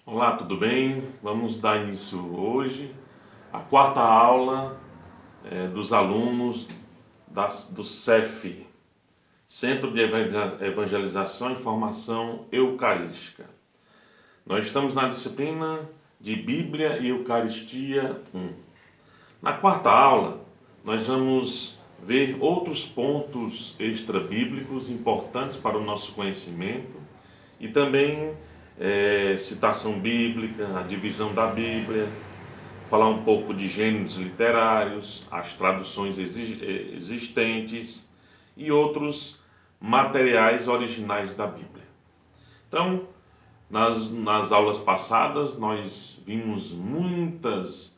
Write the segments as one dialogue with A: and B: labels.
A: Olá, tudo bem? Vamos dar início hoje à quarta aula dos alunos do CEF, Centro de Evangelização e Formação Eucarística. Nós estamos na disciplina de Bíblia e Eucaristia 1. Na quarta aula, nós vamos ver outros pontos extra-bíblicos importantes para o nosso conhecimento e também citação bíblica, a divisão da Bíblia, falar um pouco de gêneros literários, as traduções existentes e outros materiais originais da Bíblia. Então, nas aulas passadas, nós vimos muitas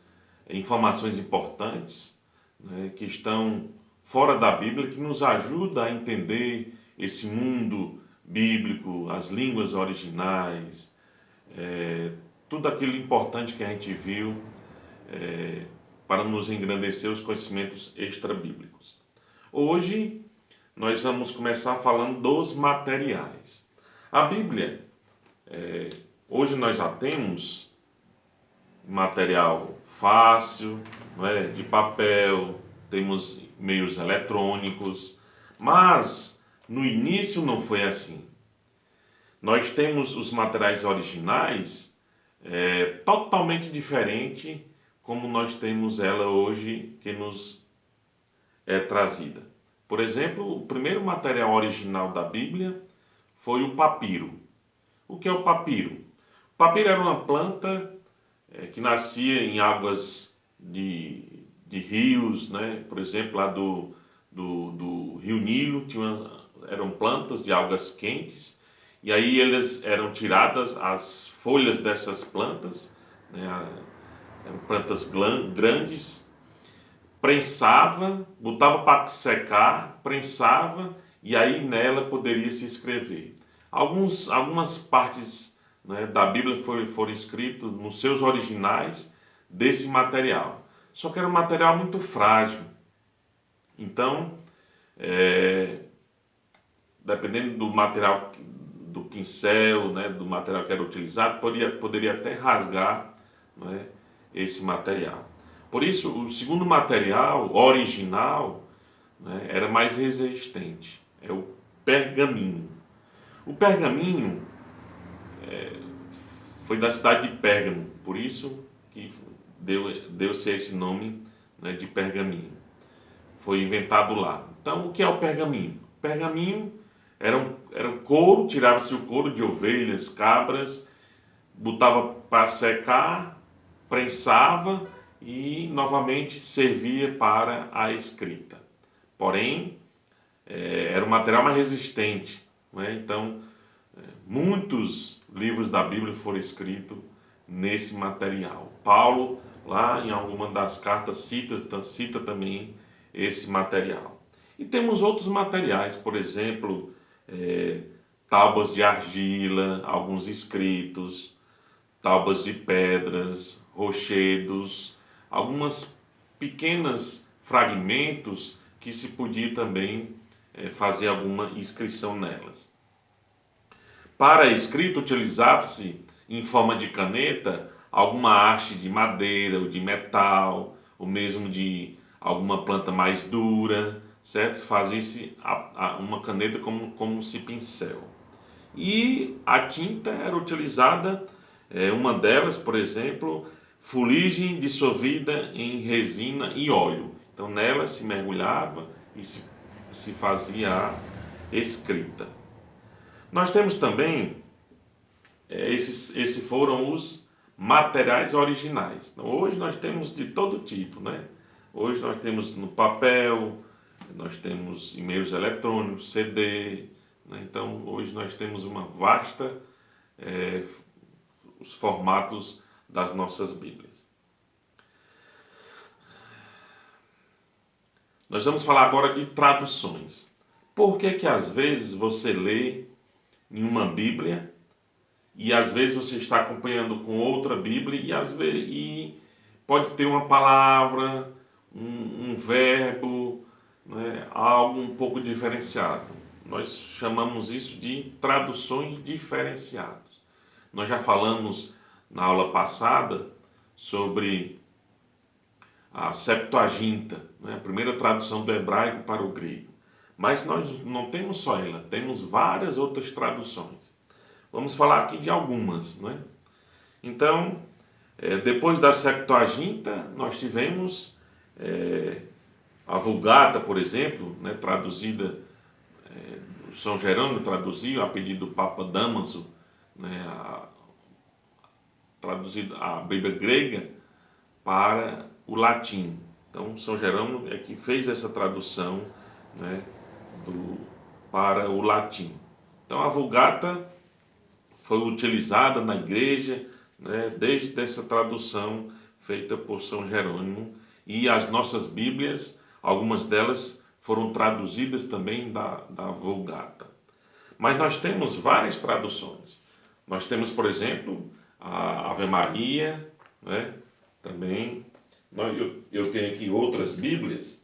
A: informações importantes, né, que estão fora da Bíblia, que nos ajuda a entender esse mundo bíblico, as línguas originais, tudo aquilo importante que a gente viu para nos engrandecer os conhecimentos extra-bíblicos. Hoje nós vamos começar falando dos materiais. A Bíblia, hoje nós já temos material fácil, não é? De papel, temos meios eletrônicos, mas no início não foi assim. Nós temos os materiais originais totalmente diferente como nós temos ela hoje que nos é trazida. Por exemplo, o primeiro material original da Bíblia foi o papiro. O que é o papiro? O papiro era uma planta que nascia em águas de rios, né? Por exemplo, lá do Rio Nilo, eram plantas de águas quentes, e aí elas eram tiradas as folhas dessas plantas, né? Eram plantas grandes, prensava, botava para secar, prensava, e aí nela poderia se escrever. Algumas partes, né, da Bíblia foram escritas nos seus originais desse material. Só que era um material muito frágil. Então, dependendo do material, do pincel, né, do material que era utilizado, poderia até rasgar, né, esse material. Por isso, o segundo material original, né, era mais resistente. É o pergaminho. O pergaminho foi da cidade de Pérgamo, por isso que deu-se esse nome, né, de pergaminho. Foi inventado lá. Então, o que é o pergaminho? O pergaminho era o couro, tirava-se o couro de ovelhas, cabras, botava para secar, prensava e novamente servia para a escrita. Porém, era um material mais resistente, né? Então, muitos livros da Bíblia foram escritos nesse material. Paulo, lá em alguma das cartas, cita também esse material. E temos outros materiais, por exemplo, tábuas de argila, alguns escritos, tábuas de pedras, rochedos, algumas pequenas fragmentos que se podia também fazer alguma inscrição nelas. Para a escrita utilizava-se em forma de caneta alguma haste de madeira ou de metal, ou mesmo de alguma planta mais dura, certo? Fazia-se uma caneta como se pincel. E a tinta era utilizada, uma delas, por exemplo, fuligem dissolvida em resina e óleo. Então nela se mergulhava e se fazia a escrita. Nós temos também, esses foram os materiais originais. Então, hoje nós temos de todo tipo, né? Hoje nós temos no papel, nós temos e-mails eletrônicos, CD, né? Então hoje nós temos uma vasta, os formatos das nossas Bíblias. Nós vamos falar agora de traduções. Por que que às vezes você lê em uma Bíblia e às vezes você está acompanhando com outra Bíblia e pode ter uma palavra, um verbo, né, algo um pouco diferenciado. Nós chamamos isso de traduções diferenciadas. Nós já falamos na aula passada sobre a Septuaginta, né? A primeira tradução do hebraico para o grego. Mas nós não temos só ela, temos várias outras traduções. Vamos falar aqui de algumas, né? Então, depois da Septuaginta, nós tivemos a Vulgata, por exemplo, né, traduzida, São Jerônimo traduziu a pedido do Papa Damaso, né, traduzido a Bíblia grega para o latim. Então, São Jerônimo é que fez essa tradução, né, para o latim. Então, a Vulgata foi utilizada na igreja, né, desde essa tradução feita por São Jerônimo, e as nossas Bíblias, algumas delas foram traduzidas também da Vulgata. Mas nós temos várias traduções. Nós temos, por exemplo, a Ave Maria, né, também. Eu tenho aqui outras Bíblias.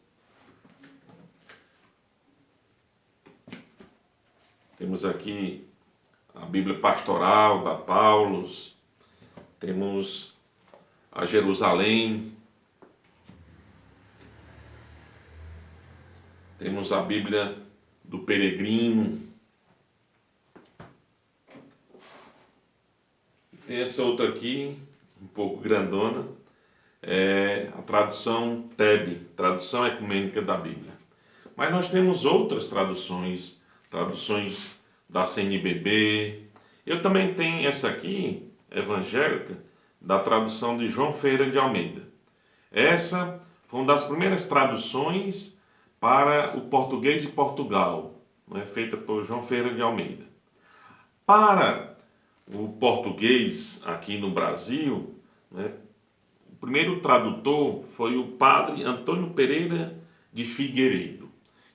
A: Temos aqui a Bíblia Pastoral da Paulus, temos a Jerusalém, temos a Bíblia do Peregrino, tem essa outra aqui, um pouco grandona, é a tradução TEB, Tradução Ecumênica da Bíblia. Mas nós temos outras traduções da CNBB. Eu também tenho essa aqui, evangélica, da tradução de João Ferreira de Almeida. Essa foi uma das primeiras traduções para o português de Portugal, né, feita por João Ferreira de Almeida. Para o português aqui no Brasil, né, o primeiro tradutor foi o padre Antônio Pereira de Figueiredo.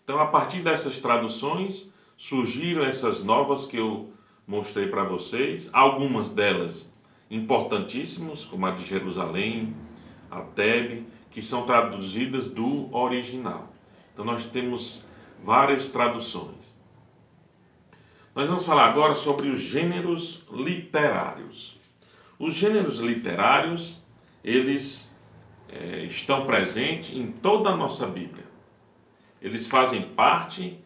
A: Então, a partir dessas traduções, surgiram essas novas que eu mostrei para vocês, algumas delas importantíssimas, como a de Jerusalém, a Tebe, que são traduzidas do original. Então, nós temos várias traduções. Nós vamos falar agora sobre os gêneros literários. Os gêneros literários, eles estão presentes em toda a nossa Bíblia. Eles fazem parte,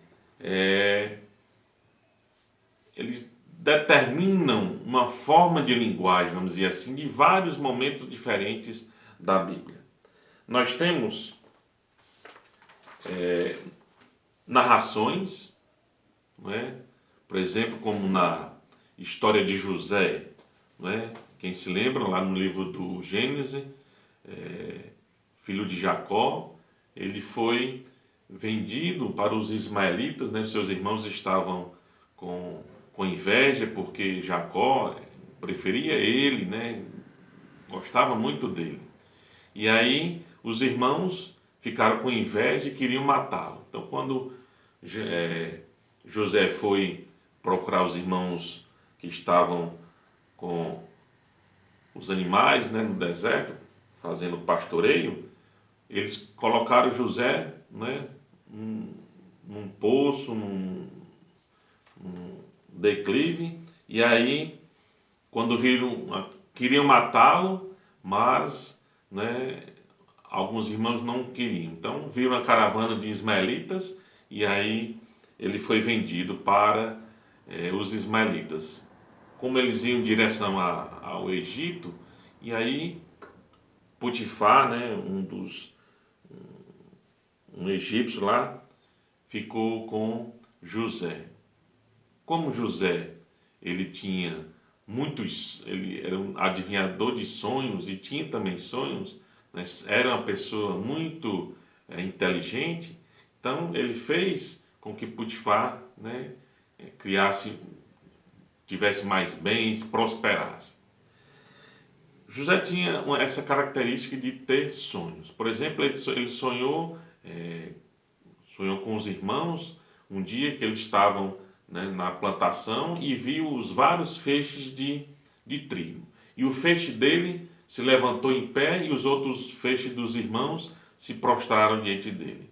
A: eles determinam uma forma de linguagem, vamos dizer assim, de vários momentos diferentes da Bíblia. Nós temos narrações, não é? Por exemplo, como na história de José, não é? Quem se lembra, lá no livro do Gênesis, filho de Jacó, ele foi vendido para os ismaelitas, né? Seus irmãos estavam com inveja porque Jacó preferia ele, né? Gostava muito dele. E aí os irmãos ficaram com inveja e queriam matá-lo. Então, quando José foi procurar os irmãos que estavam com os animais, né, no deserto, fazendo pastoreio, eles colocaram José, né, num poço, num declive, e aí, quando viram, queriam matá-lo, mas, né, alguns irmãos não queriam. Então, viram a caravana de ismaelitas, e aí ele foi vendido para os ismaelitas. Como eles iam em direção ao Egito, e aí Potifar, né, um egípcio lá, ficou com José. Como José, ele era um adivinhador de sonhos e tinha também sonhos, né, era uma pessoa muito inteligente, então ele fez com que Potifar, né, tivesse mais bens, prosperasse. José tinha essa característica de ter sonhos. Por exemplo, ele sonhou com os irmãos um dia que eles estavam, né, na plantação e viu os vários feixes de trigo. E o feixe dele se levantou em pé e os outros feixes dos irmãos se prostraram diante dele.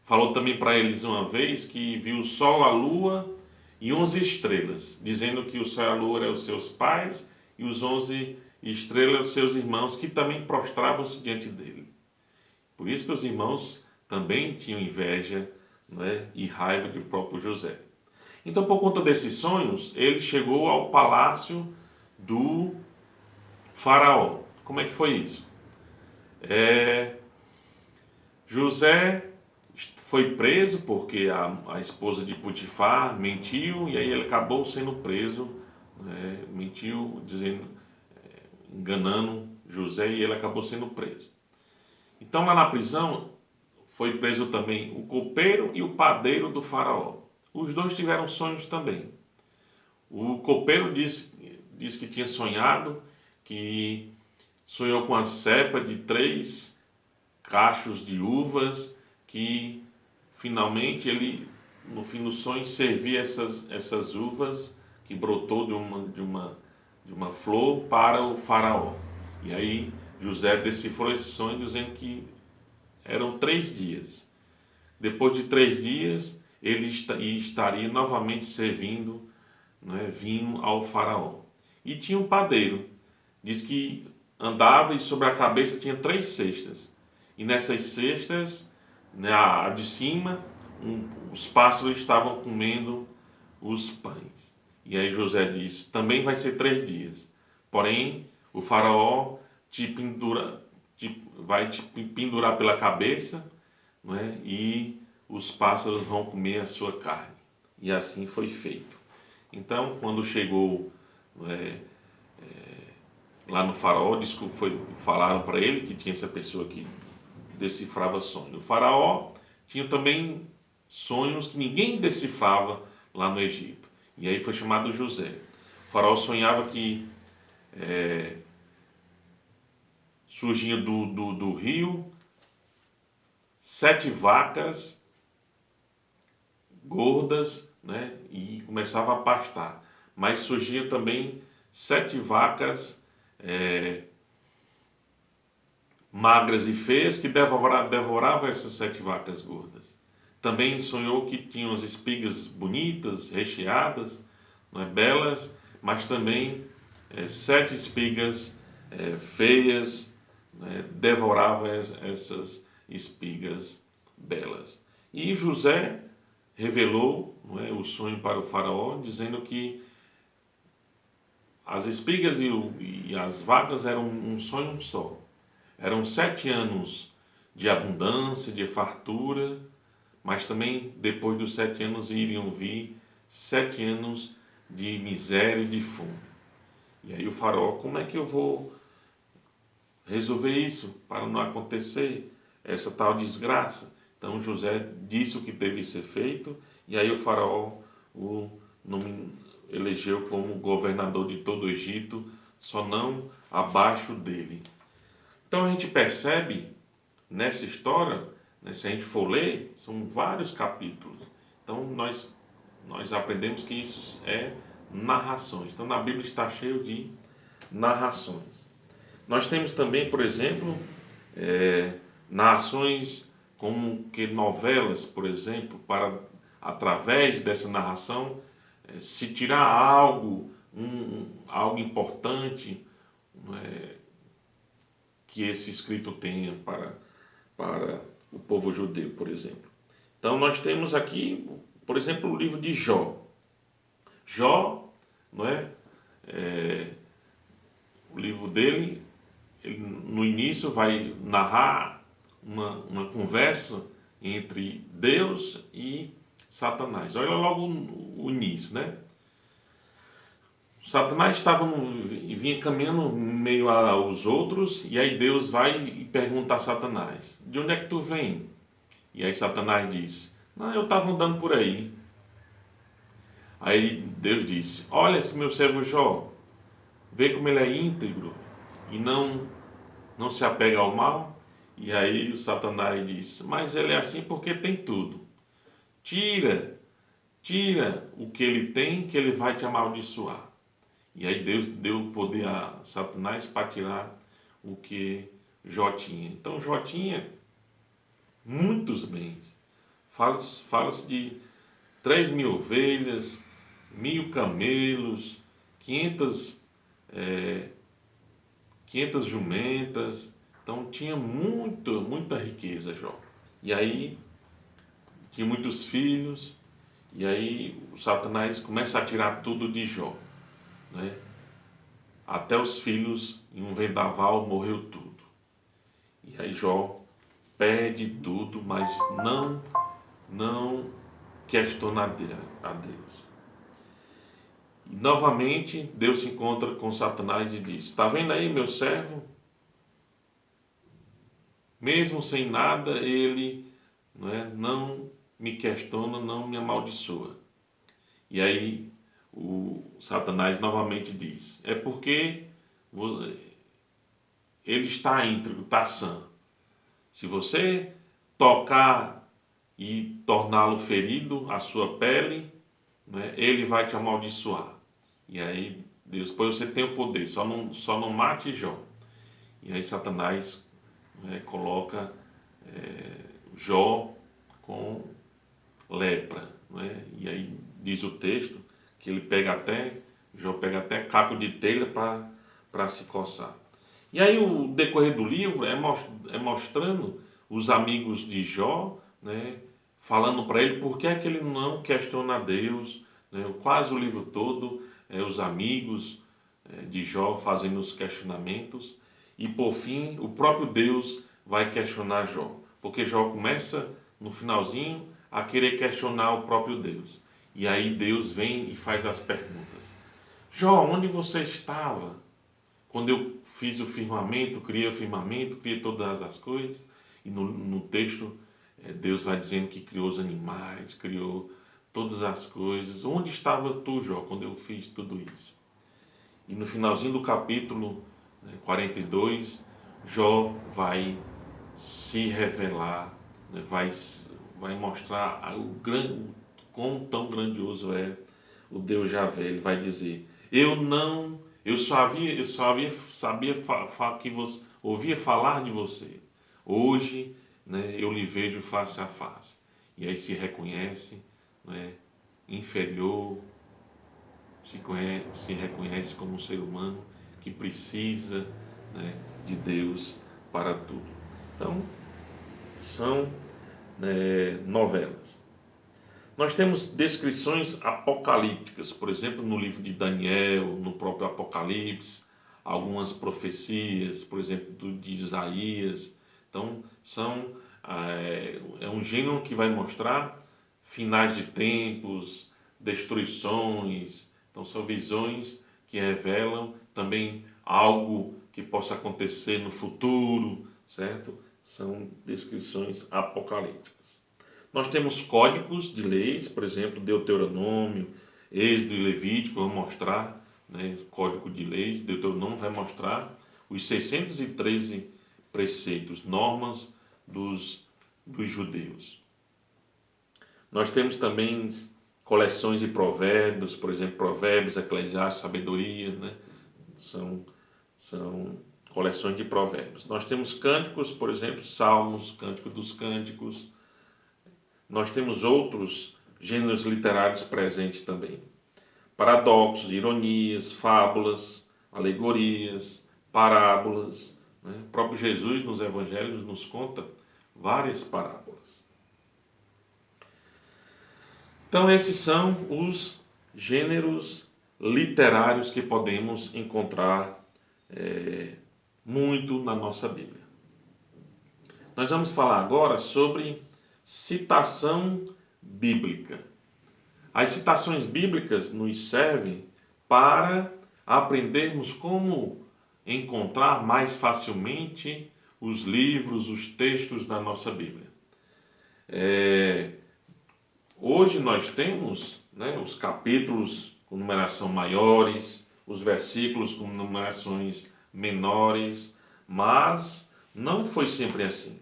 A: Falou também para eles uma vez que viu o sol, a lua e 11 estrelas, dizendo que o sol e a lua eram os seus pais e os 11 estrelas, seus irmãos, que também prostravam-se diante dele. Por isso que os irmãos também tinham inveja, né, e raiva do próprio José. Então, por conta desses sonhos, ele chegou ao palácio do faraó. Como é que foi isso? José foi preso porque a esposa de Potifar mentiu e aí ele acabou sendo preso, né, mentiu, enganando José e ele acabou sendo preso. Então lá na prisão foi preso também o copeiro e o padeiro do faraó. Os dois tiveram sonhos também. O copeiro disse que tinha sonhado, que sonhou com a cepa de 3 cachos de uvas, que finalmente ele, no fim do sonho, servia essas uvas que brotou de uma flor para o faraó. E aí José decifrou esse sonho dizendo que eram 3 dias. Depois de 3 dias, ele estaria novamente servindo, né, vinho ao faraó. E tinha um padeiro, diz que andava e sobre a cabeça tinha 3 cestas. E nessas cestas, né, a de cima, os pássaros estavam comendo os pães. E aí José disse, também vai ser 3 dias. Porém, o faraó vai te pendurar pela cabeça, não é? E os pássaros vão comer a sua carne. E assim foi feito. Então, quando chegou, lá no faraó, falaram para ele que tinha essa pessoa que decifrava sonhos. O faraó tinha também sonhos que ninguém decifrava lá no Egito. E aí foi chamado José. O faraó sonhava que surgia do rio 7 vacas gordas, né, e começava a pastar. Mas surgia também 7 vacas magras e feias que devoravam essas 7 vacas gordas. Também sonhou que tinham as espigas bonitas, recheadas, não é, belas, mas também 7 espigas feias, né, devoravam essas espigas belas. E José revelou, não é, o sonho para o faraó, dizendo que as espigas e as vacas eram um sonho só. Eram 7 anos de abundância, de fartura, mas também depois dos 7 anos iriam vir 7 anos de miséria e de fome. E aí o faraó, como é que eu vou resolver isso para não acontecer essa tal desgraça? Então José disse o que teve que ser feito e aí o faraó o elegeu como governador de todo o Egito, só não abaixo dele. Então a gente percebe nessa história, né, se a gente for ler, são vários capítulos. Então nós aprendemos que isso é narrações. Então na Bíblia está cheio de narrações. Nós temos também, por exemplo, narrações como que novelas, por exemplo, para através dessa narração se tirar algo, algo importante, que esse escrito tenha para o povo judeu, por exemplo. Então nós temos aqui, por exemplo, o livro de Jó. Jó, não é? O livro dele, ele, no início, vai narrar uma conversa entre Deus e Satanás. Olha logo o início, né? Satanás vinha caminhando meio aos outros, e aí Deus vai e pergunta a Satanás, de onde é que tu vem? E aí Satanás diz, não, eu estava andando por aí. Aí Deus disse, olha esse meu servo Jó, vê como ele é íntegro e não se apega ao mal. E aí o Satanás diz, mas ele é assim porque tem tudo. Tira o que ele tem, que ele vai te amaldiçoar. E aí Deus deu poder a Satanás para tirar o que Jó tinha. Então Jó tinha muitos bens. Fala-se de 3.000 ovelhas, 1.000 camelos, 500 500 jumentas. Então tinha muita riqueza Jó. E aí tinha muitos filhos. E aí o Satanás começa a tirar tudo de Jó, né? Até os filhos, em um vendaval, morreu tudo. E aí Jó perde tudo, mas não questiona a Deus. E novamente Deus se encontra com Satanás e diz: está vendo aí meu servo? Mesmo sem nada, ele não me questiona, não me amaldiçoa. E aí o Satanás novamente diz: é porque ele está íntegro, está sã. Se você tocar e torná-lo ferido, a sua pele, ele vai te amaldiçoar. E aí depois você tem o poder, só não mate Jó. E aí Satanás coloca Jó com lepra, E aí diz o texto que Jó pega até caco de telha para se coçar. E aí o decorrer do livro é mostrando os amigos de Jó, falando para ele por que é que ele não questiona Deus, quase o livro todo os amigos de Jó fazendo os questionamentos, e por fim o próprio Deus vai questionar Jó, porque Jó começa no finalzinho a querer questionar o próprio Deus. E aí Deus vem e faz as perguntas: Jó, onde você estava quando eu fiz o firmamento, criei todas as coisas? E no texto Deus vai dizendo que criou os animais, criou todas as coisas. Onde estava tu, Jó, quando eu fiz tudo isso? E no finalzinho do capítulo 42, Jó vai se revelar, vai mostrar o quão tão grandioso é o Deus Javé. Ele vai dizer: eu só sabia que você ouvia falar de você. Hoje, eu lhe vejo face a face. E aí se reconhece, inferior, se reconhece como um ser humano que precisa, de Deus para tudo. Então, são novelas. Nós temos descrições apocalípticas, por exemplo, no livro de Daniel, no próprio Apocalipse, algumas profecias, por exemplo, de Isaías. Então, é um gênero que vai mostrar finais de tempos, destruições. Então, são visões que revelam também algo que possa acontecer no futuro, certo? São descrições apocalípticas. Nós temos códigos de leis, por exemplo, Deuteronômio, Êxodo e Levítico vão mostrar, código de leis. Deuteronômio vai mostrar os 613 preceitos, normas dos judeus. Nós temos também coleções de provérbios, por exemplo, Provérbios, Eclesiastes, Sabedoria, são coleções de provérbios. Nós temos cânticos, por exemplo, Salmos, Cântico dos Cânticos. Nós temos outros gêneros literários presentes também: paradoxos, ironias, fábulas, alegorias, parábolas. O próprio Jesus nos evangelhos nos conta várias parábolas. Então esses são os gêneros literários que podemos encontrar muito na nossa Bíblia. Nós vamos falar agora sobre citação bíblica. As citações bíblicas nos servem para aprendermos como encontrar mais facilmente os livros, os textos da nossa Bíblia. Hoje nós temos os capítulos com numeração maiores, os versículos com numerações menores, mas não foi sempre assim.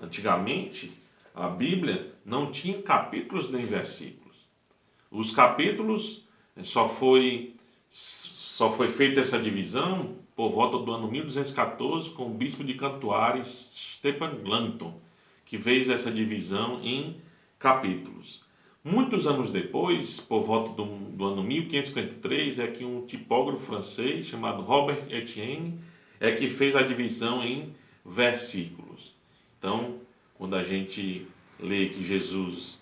A: Antigamente, a Bíblia não tinha capítulos nem versículos. Os capítulos só foi feita essa divisão por volta do ano 1214 com o bispo de Cantuária, Stephen Langton, que fez essa divisão em capítulos. Muitos anos depois, por volta do ano 1553, é que um tipógrafo francês chamado Robert Etienne é que fez a divisão em versículos. Então, quando a gente lê que Jesus,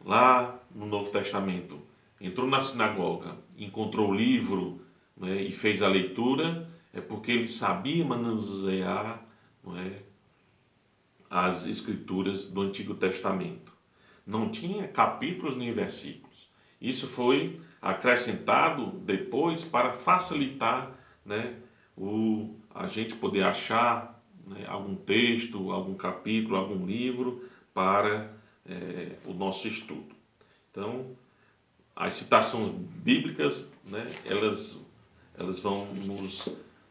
A: lá no Novo Testamento, entrou na sinagoga, encontrou o livro, né, e fez a leitura, é porque ele sabia manusear, não é, as escrituras do Antigo Testamento. Não tinha capítulos nem versículos. Isso foi acrescentado depois para facilitar, né, a gente poder achar, né, algum texto, algum capítulo, algum livro para o nosso estudo. Então, as citações bíblicas, né, elas vão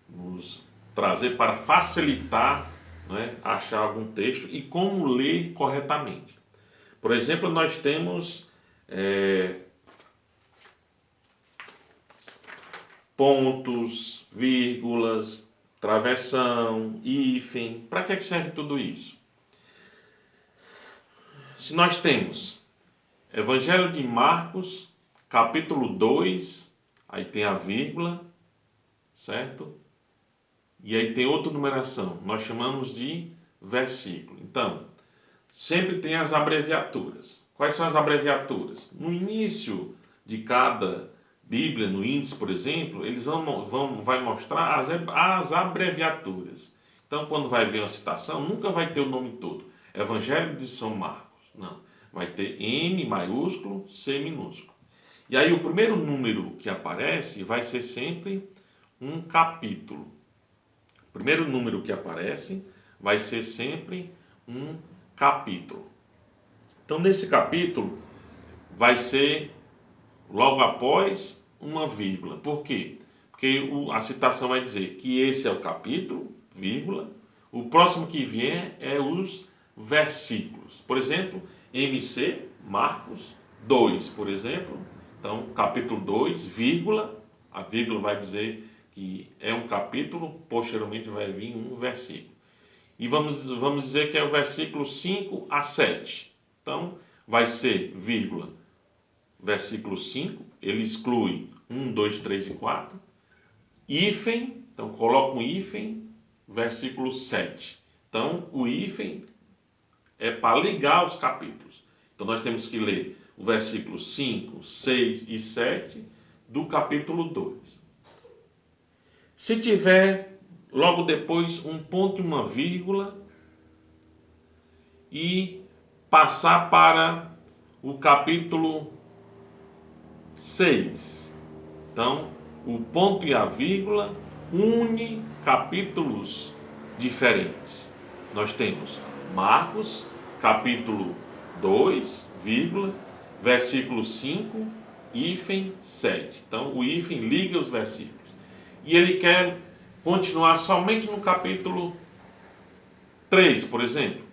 A: nos trazer para facilitar, né, achar algum texto e como ler corretamente. Por exemplo, nós temos pontos, vírgulas, travessão, hífen. Para que serve tudo isso? Se nós temos Evangelho de Marcos, capítulo 2, aí tem a vírgula, certo? E aí tem outra numeração, nós chamamos de versículo. Então, sempre tem as abreviaturas. Quais são as abreviaturas? No início de cada Bíblia, no índice, por exemplo, eles vai mostrar as abreviaturas. Então, quando vai ver uma citação, nunca vai ter o nome todo. Evangelho de São Marcos. Não. Vai ter M maiúsculo, C minúsculo. E aí o primeiro número que aparece vai ser sempre um capítulo. O primeiro número que aparece vai ser sempre um capítulo. Então, nesse capítulo, vai ser logo após uma vírgula. Por quê? Porque a citação vai dizer que esse é o capítulo, vírgula. O próximo que vier é os versículos. Por exemplo, MC, Marcos 2, por exemplo. Então, capítulo 2, vírgula. A vírgula vai dizer que é um capítulo, posteriormente vai vir um versículo. E vamos dizer que é o versículo 5 a 7. Então, vai ser vírgula, versículo 5, ele exclui 1, 2, 3 e 4. Hífen, então coloca um hífen, versículo 7. Então, o hífen é para ligar os capítulos. Então, nós temos que ler o versículo 5, 6 e 7 do capítulo 2. Se tiver logo depois um ponto e uma vírgula e passar para o capítulo 6. Então, o ponto e a vírgula une capítulos diferentes. Nós temos Marcos, capítulo 2, vírgula, versículo 5, hífen 7. Então, o hífen liga os versículos. E ele quer continuar somente no capítulo 3, por exemplo.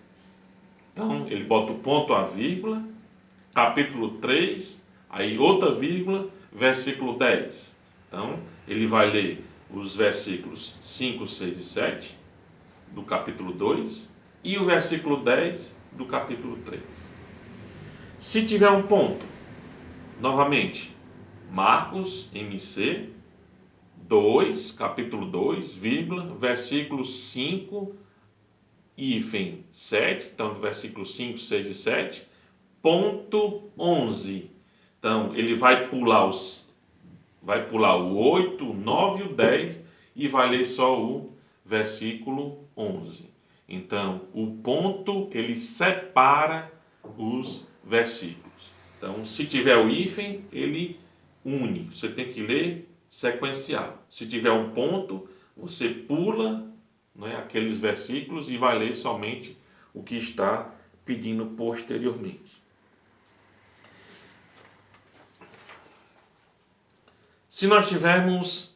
A: Então, ele bota o ponto a vírgula, capítulo 3, aí outra vírgula, versículo 10. Então, ele vai ler os versículos 5, 6 e 7 do capítulo 2 e o versículo 10 do capítulo 3. Se tiver um ponto, novamente, Marcos, MC, 2, capítulo 2, vírgula, versículo 5, hífen 7, então versículo 5, 6 e 7, ponto 11. Então, ele vai pular o 8, o 9 e o 10 e vai ler só o versículo 11. Então, o ponto, ele separa os versículos. Então, se tiver o hífen, ele une. Você tem que ler sequencial. Se tiver um ponto, você pula, né, aqueles versículos e vai ler somente o que está pedindo posteriormente. Se nós tivermos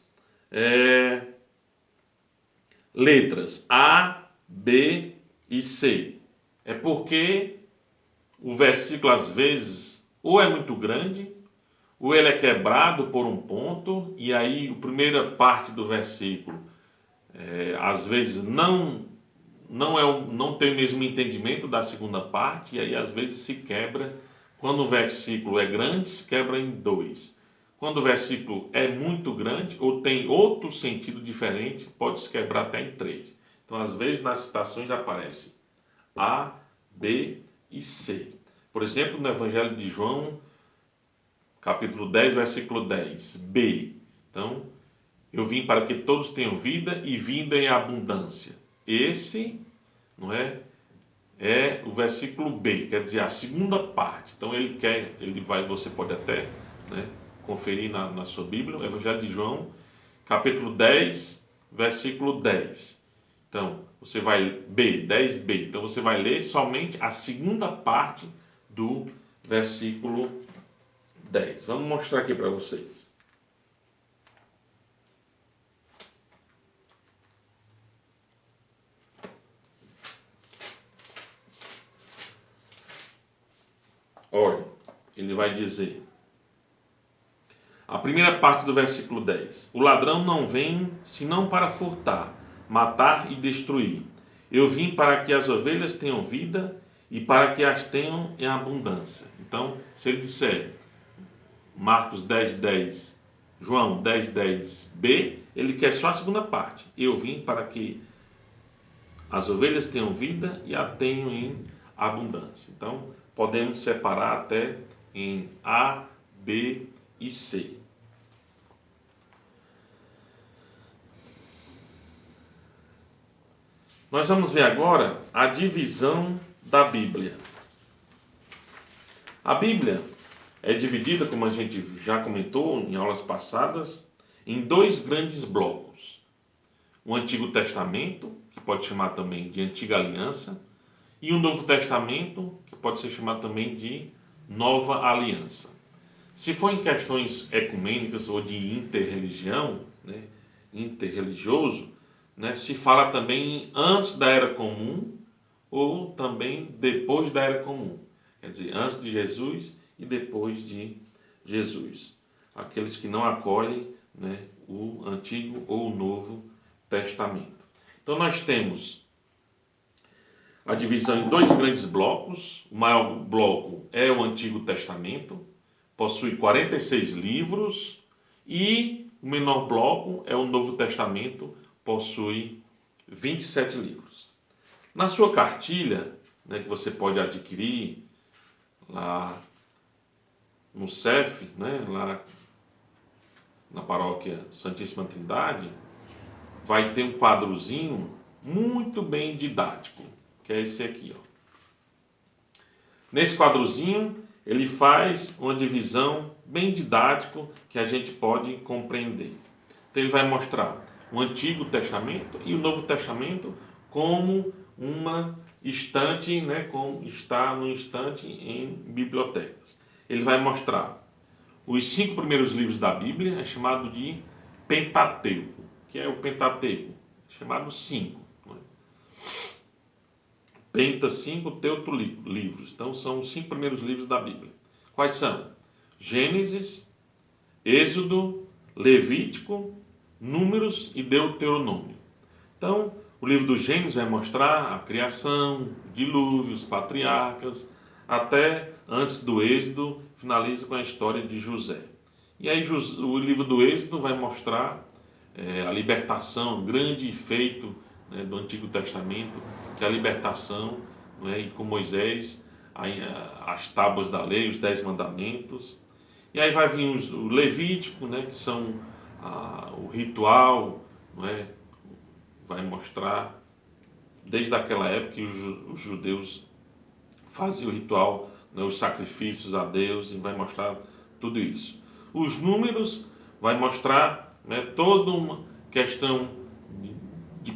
A: letras A, B e C, é porque o versículo às vezes ou é muito grande, ou ele é quebrado por um ponto, e aí a primeira parte do versículo às vezes não tem o mesmo entendimento da segunda parte, e aí às vezes se quebra Quando o versículo é grande, se quebra em dois. Quando o versículo é muito grande ou tem outro sentido diferente, pode se quebrar até em três. Então, às vezes, nas citações aparece A, B e C. Por exemplo, no Evangelho de João, capítulo 10, versículo 10, B. Então, eu vim para que todos tenham vida e vida em abundância. Esse, não é? É o versículo B, quer dizer, a segunda parte. Então você pode até, né, conferir na sua Bíblia, o Evangelho de João, capítulo 10, versículo 10. Então, você vai, B, 10b. Então, você vai ler somente a segunda parte do versículo 10. Vamos mostrar aqui para vocês. Olha, ele vai dizer, a primeira parte do versículo 10: o ladrão não vem senão para furtar, matar e destruir. Eu vim para que as ovelhas tenham vida e para que as tenham em abundância. Então, se ele disser Marcos 10:10, João 10:10b, ele quer só a segunda parte. Eu vim para que as ovelhas tenham vida e a tenham em abundância. Então, podemos separar até em A, B e C. Nós vamos ver agora a divisão da Bíblia. A Bíblia é dividida, como a gente já comentou em aulas passadas, em dois grandes blocos. O Antigo Testamento, que pode chamar também de Antiga Aliança, e o Novo Testamento, que pode ser chamado também de Nova Aliança. Se for em questões ecumênicas ou de interreligião, né, interreligioso, né, se fala também antes da Era Comum ou também depois da Era Comum. Quer dizer, antes de Jesus e depois de Jesus. Aqueles que não acolhem, né, o Antigo ou o Novo Testamento. Então nós temos a divisão em dois grandes blocos. O maior bloco é o Antigo Testamento, possui 46 livros, e o menor bloco é o Novo Testamento, possui 27 livros. Na sua cartilha, né, que você pode adquirir lá no CEF, né, lá na paróquia Santíssima Trindade, vai ter um quadrozinho muito bem didático, que é esse aqui, ó. Nesse quadrozinho, ele faz uma divisão bem didático que a gente pode compreender. Então ele vai mostrar o Antigo Testamento e o Novo Testamento como uma estante, né, como está no estante em bibliotecas. Ele vai mostrar os 5 primeiros livros da Bíblia, é chamado de Pentateuco, que é o Pentateuco, chamado 5. Penta 5, teuto livros. Então são os 5 primeiros livros da Bíblia. Quais são? Gênesis, Êxodo, Levítico, Números e Deuteronômio. Então, o livro do Gênesis vai mostrar a criação, o dilúvio, os patriarcas, até antes do Êxodo, finaliza com a história de José. E aí o livro do Êxodo vai mostrar a libertação, um grande feito, né, do Antigo Testamento, que é a libertação, né, e com Moisés, as tábuas da lei, os 10 mandamentos. E aí vai vir o Levítico, né, que são o ritual, né, vai mostrar desde aquela época que os judeus faziam o ritual, né, os sacrifícios a Deus, e vai mostrar tudo isso. Os números vai mostrar, né, toda uma questão de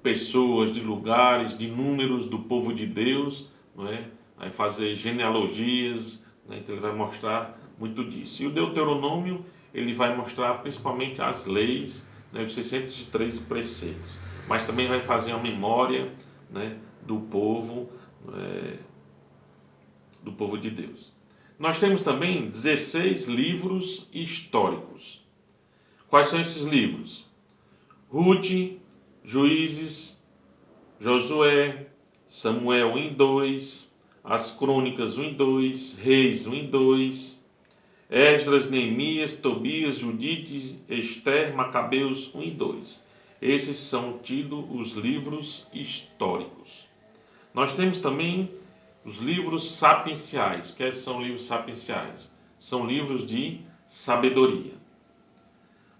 A: pessoas, de lugares, de números do povo de Deus, não é? Vai fazer genealogias, né, então ele vai mostrar muito disso. E o Deuteronômio, ele vai mostrar principalmente as leis, né, os 613 preceitos, mas também vai fazer a memória, né, do povo de Deus. Nós temos também 16 livros históricos. Quais são esses livros? Ruth, Juízes, Josué, Samuel 1 e 2, as Crônicas 1 e 2, Reis 1 e 2, Esdras, Neemias, Tobias, Judite, Ester, Macabeus 1 e 2. Esses são tidos os livros históricos. Nós temos também os livros sapienciais. Que são livros sapienciais? São livros de sabedoria.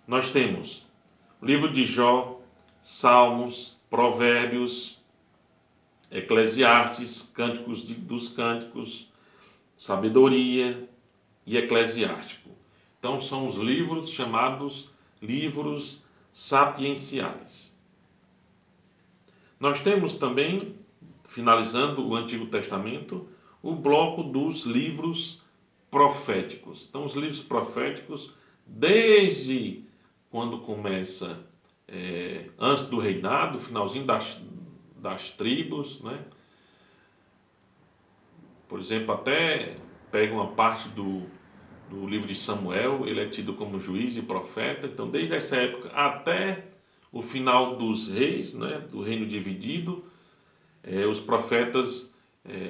A: Nós temos o livro de Jó, Salmos, Provérbios, Eclesiastes, Cânticos dos Cânticos, Sabedoria e Eclesiástico. Então são os livros chamados livros sapienciais. Nós temos também, finalizando o Antigo Testamento, o bloco dos livros proféticos. Então os livros proféticos, desde quando começa, antes do reinado, finalzinho das tribos, né? Por exemplo, até pega uma parte do livro de Samuel, ele é tido como juiz e profeta. Então, desde essa época até o final dos reis, né, do reino dividido, os profetas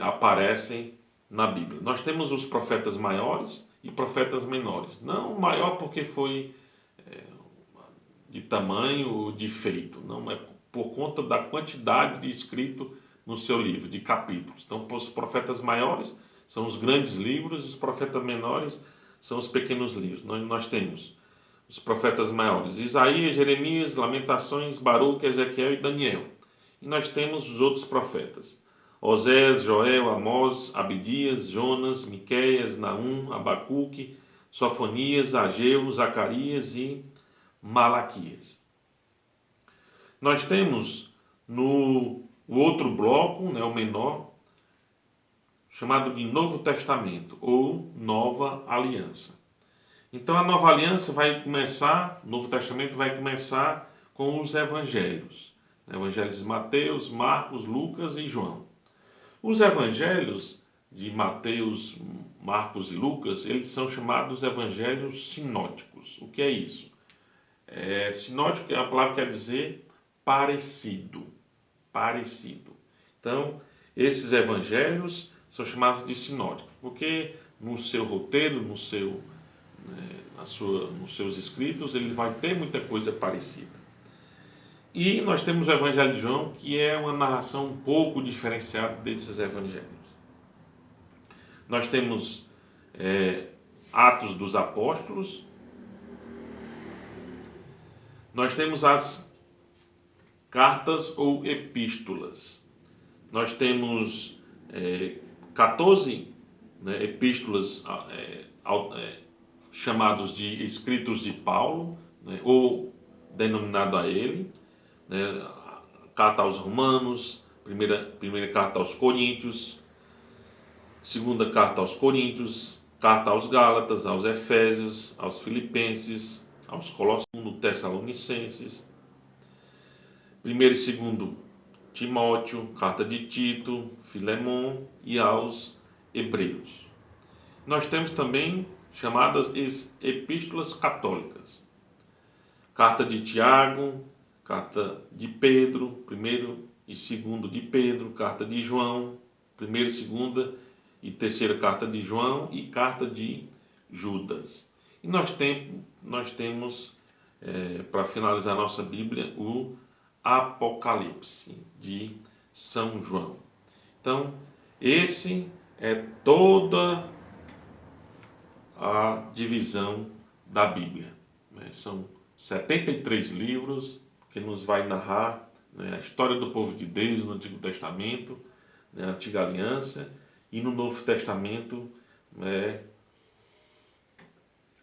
A: aparecem na Bíblia. Nós temos os profetas maiores e profetas menores. Não maior porque foi de tamanho ou de feito, não é por conta da quantidade de escrito no seu livro, de capítulos. Então, os profetas maiores são os grandes livros, e os profetas menores são os pequenos livros. Nós temos os profetas maiores: Isaías, Jeremias, Lamentações, Baruque, Ezequiel e Daniel. E nós temos os outros profetas: Osés, Joel, Amós, Abidias, Jonas, Miqueias, Naum, Abacuque, Sofonias, Ageu, Zacarias e Malaquias. Nós temos no outro bloco, né, o menor, chamado de Novo Testamento ou Nova Aliança. Então a Nova Aliança vai começar, o Novo Testamento vai começar com os evangelhos. Evangelhos de Mateus, Marcos, Lucas e João. Os evangelhos de Mateus, Marcos e Lucas, eles são chamados evangelhos sinóticos. O que é isso? Sinótico, a palavra quer dizer parecido. Parecido. Então, esses evangelhos são chamados de sinóticos, porque no seu roteiro, nos seus escritos, ele vai ter muita coisa parecida. E nós temos o Evangelho de João, que é uma narração um pouco diferenciada desses evangelhos. Nós temos Atos dos Apóstolos, nós temos as cartas ou epístolas. Nós temos 14 epístolas chamados de escritos de Paulo, ou denominado a ele, carta aos Romanos, primeira carta aos Coríntios, segunda carta aos Coríntios, carta aos Gálatas, aos Efésios, aos Filipenses, aos Colossenses, Tessalonicenses, primeiro e segundo Timóteo, carta de Tito, Filemon e aos Hebreus. Nós temos também chamadas epístolas católicas. Carta de Tiago, carta de Pedro, primeiro e segundo de Pedro, carta de João, primeira, segunda e terceira carta de João e carta de Judas. E nós temos, para finalizar a nossa Bíblia, o Apocalipse de São João. Então, esse é toda a divisão da Bíblia. São 73 livros que nos vai narrar a história do povo de Deus no Antigo Testamento, a Antiga Aliança, e no Novo Testamento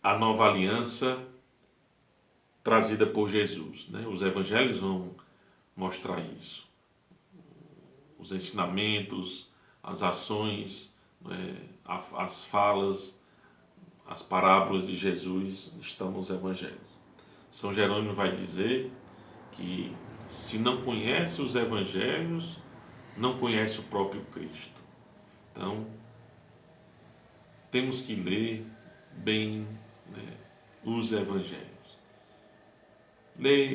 A: a Nova Aliança trazida por Jesus. Os evangelhos vão mostrar isso. Os ensinamentos, as ações, as falas, as parábolas de Jesus estão nos evangelhos. São Jerônimo vai dizer que se não conhece os evangelhos, não conhece o próprio Cristo. Então, temos que ler bem os evangelhos.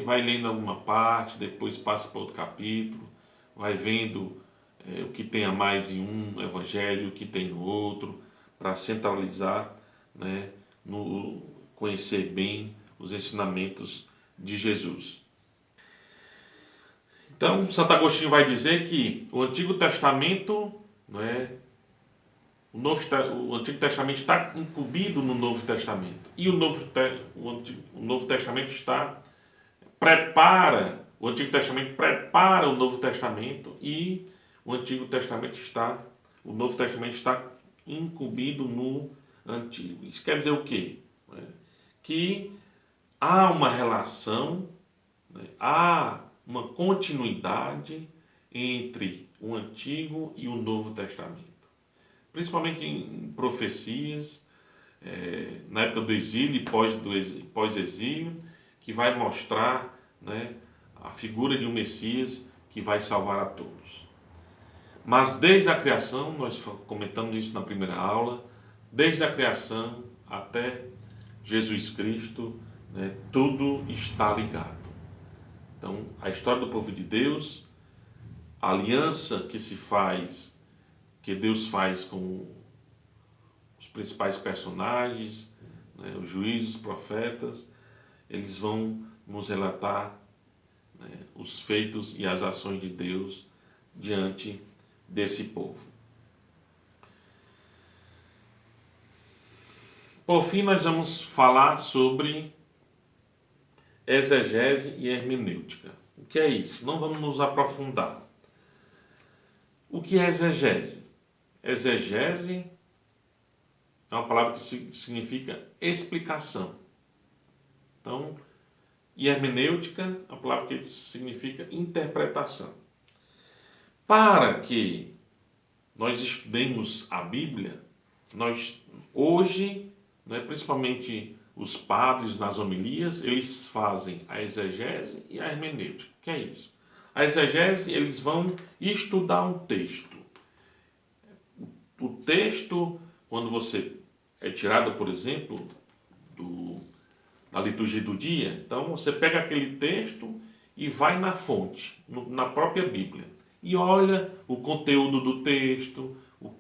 A: Vai lendo alguma parte, depois passa para outro capítulo, vai vendo o que tem a mais em um evangelho, o que tem no outro, para centralizar, né, no conhecer bem os ensinamentos de Jesus. Então, Santo Agostinho vai dizer que o Antigo Testamento, né, o Antigo Testamento está incumbido no Novo Testamento. E o Novo Testamento o Antigo Testamento prepara o Novo Testamento e o Novo Testamento está incumbido no Antigo. Isso quer dizer o quê? Que há uma relação, né, há uma continuidade entre o Antigo e o Novo Testamento. Principalmente em profecias, na época do exílio e pós-exílio, que vai mostrar, né, a figura de um Messias que vai salvar a todos. Mas desde a criação, nós comentamos isso na primeira aula, desde a criação até Jesus Cristo, né, tudo está ligado. Então, a história do povo de Deus, a aliança que Deus faz com os principais personagens, né, os juízes, os profetas, eles vão nos relatar, né, os feitos e as ações de Deus diante desse povo. Por fim, nós vamos falar sobre exegese e hermenêutica. O que é isso? Não vamos nos aprofundar. O que é exegese? Exegese é uma palavra que significa explicação. Então, e hermenêutica é uma palavra que significa interpretação. Para que nós estudemos a Bíblia, nós hoje, né, principalmente os padres nas homilias, eles fazem a exegese e a hermenêutica. O que é isso? A exegese, eles vão estudar um texto. O texto, quando você é tirado, por exemplo, da liturgia do dia, então você pega aquele texto e vai na fonte, na própria Bíblia, e olha o conteúdo do texto,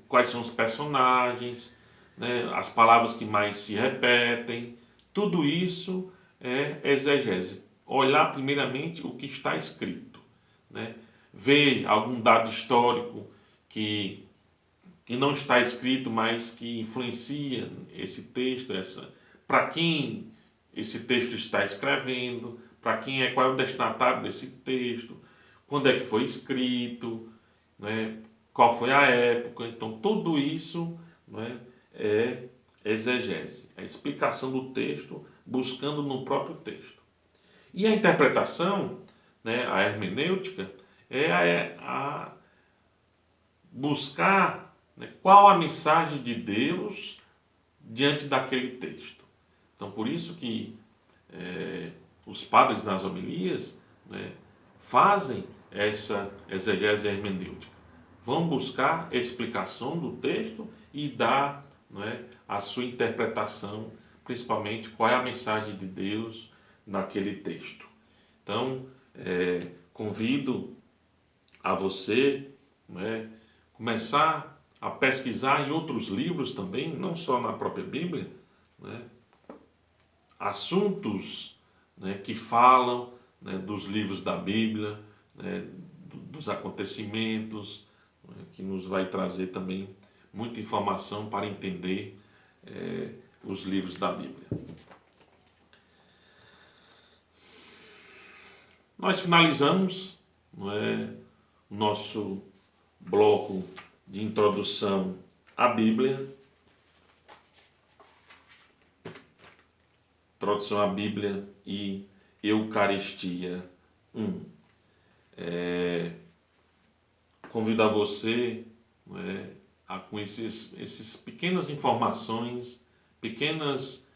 A: quais são os personagens, né, as palavras que mais se repetem, tudo isso é exegese. Olhar primeiramente o que está escrito, né? Ver algum dado histórico que não está escrito, mas que influencia esse texto, para quem esse texto está escrevendo, para quem qual é o destinatário desse texto, quando é que foi escrito, né, qual foi a época. Então, tudo isso, né, é exegese, a explicação do texto, buscando no próprio texto. E a interpretação, né, a hermenêutica, é a buscar, né, qual a mensagem de Deus diante daquele texto. Então, por isso que os padres nas homilias, né, fazem essa exegese hermenêutica. Vão buscar explicação do texto e dar, né, a sua interpretação, principalmente qual é a mensagem de Deus naquele texto. Então, convido a você, né, começar a pesquisar em outros livros também, não só na própria Bíblia, né, assuntos, né, que falam, né, dos livros da Bíblia, né, dos acontecimentos, né, que nos vai trazer também muita informação para entender os livros da Bíblia. Nós finalizamos, não é, nosso bloco de introdução à Bíblia. Introdução à Bíblia e Eucaristia 1. Convido a você, né, com essas pequenas informações, pequenas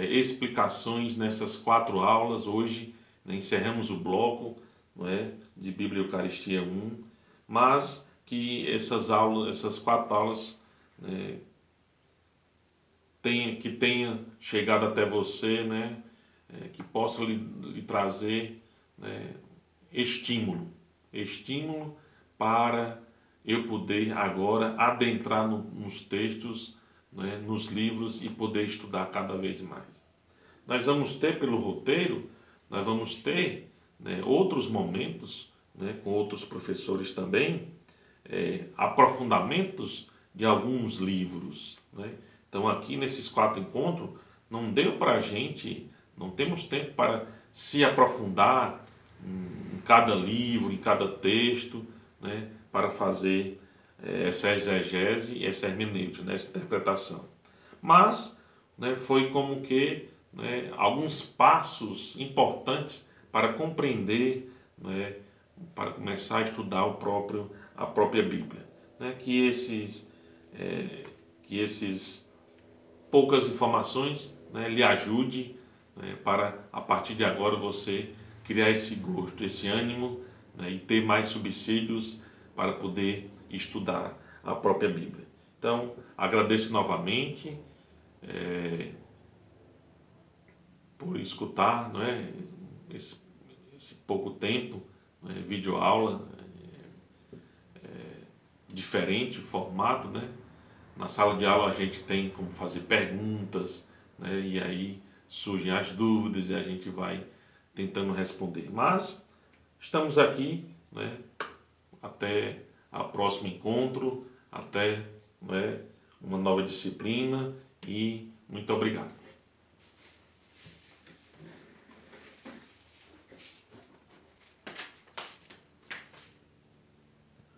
A: explicações nessas 4 aulas. Hoje, né, encerramos o bloco, né, de Bíblia e Eucaristia 1, mas que essas 4 aulas, né, tenha chegado até você, né, que possa lhe trazer, né, estímulo para eu poder agora adentrar nos textos, né, nos livros e poder estudar cada vez mais. Nós vamos ter pelo roteiro, nós vamos ter, né, outros momentos, né, com outros professores também, aprofundamentos de alguns livros, né? Então aqui nesses 4 encontros não deu para a gente, não temos tempo para se aprofundar em cada livro, em cada texto, né, para fazer essa exegese, essa hermenêutica, né, essa interpretação. Mas, né, foi como que, né, alguns passos importantes para compreender, né, para começar a estudar a própria Bíblia. Né, que esses poucas informações, né, lhe ajude, né, para a partir de agora você criar esse gosto, esse ânimo, né, e ter mais subsídios para poder estudar a própria Bíblia. Então, agradeço novamente por escutar, não é, esse, esse pouco tempo, né, videoaula, diferente formato, né? Na sala de aula a gente tem como fazer perguntas, né? E aí surgem as dúvidas e a gente vai tentando responder. Mas estamos aqui, né? Até o próximo encontro, até, né, uma nova disciplina e muito obrigado.